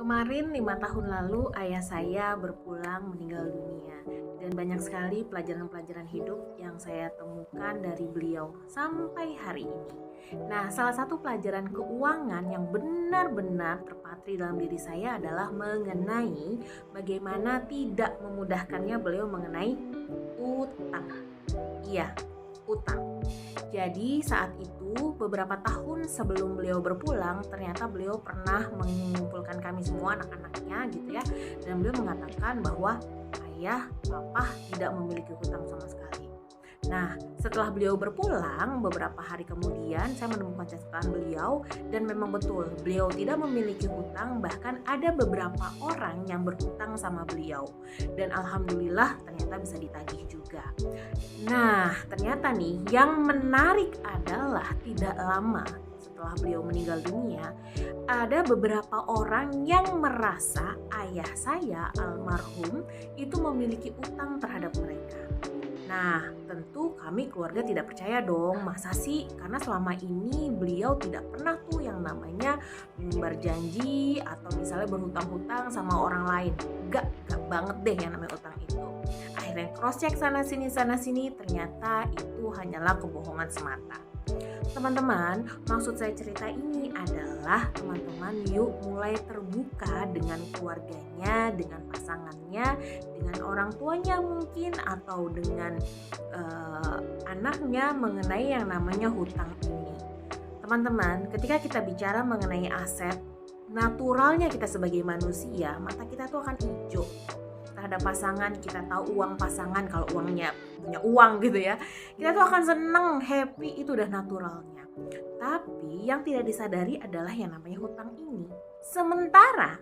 Kemarin 5 tahun lalu ayah saya berpulang meninggal dunia dan banyak sekali pelajaran-pelajaran hidup yang saya temukan dari beliau sampai hari ini. Nah, salah satu pelajaran keuangan yang benar-benar terpatri dalam diri saya adalah mengenai bagaimana tidak memudahkannya beliau mengenai utang. Iya, utang. Jadi saat itu beberapa tahun sebelum beliau berpulang, ternyata beliau pernah mengumpulkan kami semua anak-anaknya gitu ya, dan beliau mengatakan bahwa ayah, papa tidak memiliki hutang sama sekali. Nah, setelah beliau berpulang, beberapa hari kemudian saya menemukan catatan beliau dan memang betul, beliau tidak memiliki hutang, bahkan ada beberapa orang yang berhutang sama beliau. Dan alhamdulillah ternyata bisa ditagih juga. Nah, ternyata nih yang menarik adalah tidak lama setelah beliau meninggal dunia, ada beberapa orang yang merasa ayah saya almarhum itu memiliki utang terhadap mereka. Nah, tentu kami keluarga tidak percaya dong, masa sih? Karena selama ini beliau tidak pernah tuh yang namanya berjanji atau misalnya berhutang-hutang sama orang lain. Gak banget deh yang namanya utang itu. Akhirnya cross check sana sini, ternyata itu hanyalah kebohongan semata. Teman-teman, maksud saya cerita ini adalah teman-teman yuk mulai terbuka dengan keluarganya, dengan pasangannya, dengan orang tuanya mungkin, atau dengan anaknya mengenai yang namanya hutang ini. Teman-teman, ketika kita bicara mengenai aset, naturalnya kita sebagai manusia, mata kita tuh akan hijau terhadap pasangan. Kita tahu uang pasangan, kalau uangnya punya uang gitu ya, kita tuh akan seneng, happy, itu udah naturalnya. Tapi yang tidak disadari adalah yang namanya hutang ini. Sementara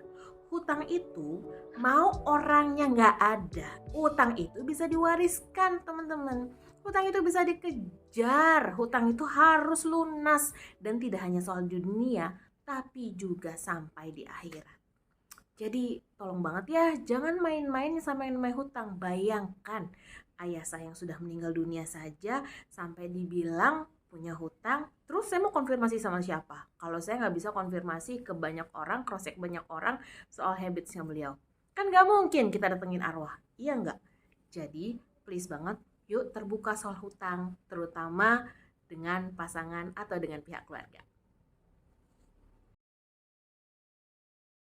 hutang itu mau orangnya nggak ada, hutang itu bisa diwariskan teman-teman. Hutang itu bisa dikejar, hutang itu harus lunas, dan tidak hanya soal dunia tapi juga sampai di akhirat. Jadi tolong banget ya, jangan main-main sama yang namanya hutang. Bayangkan ayah saya yang sudah meninggal dunia saja sampai dibilang punya hutang. Terus saya mau konfirmasi sama siapa? Kalau saya nggak bisa konfirmasi ke banyak orang, cross check banyak orang soal habitsnya beliau. Kan nggak mungkin kita datengin arwah, iya nggak? Jadi please banget, yuk terbuka soal hutang, terutama dengan pasangan atau dengan pihak keluarga.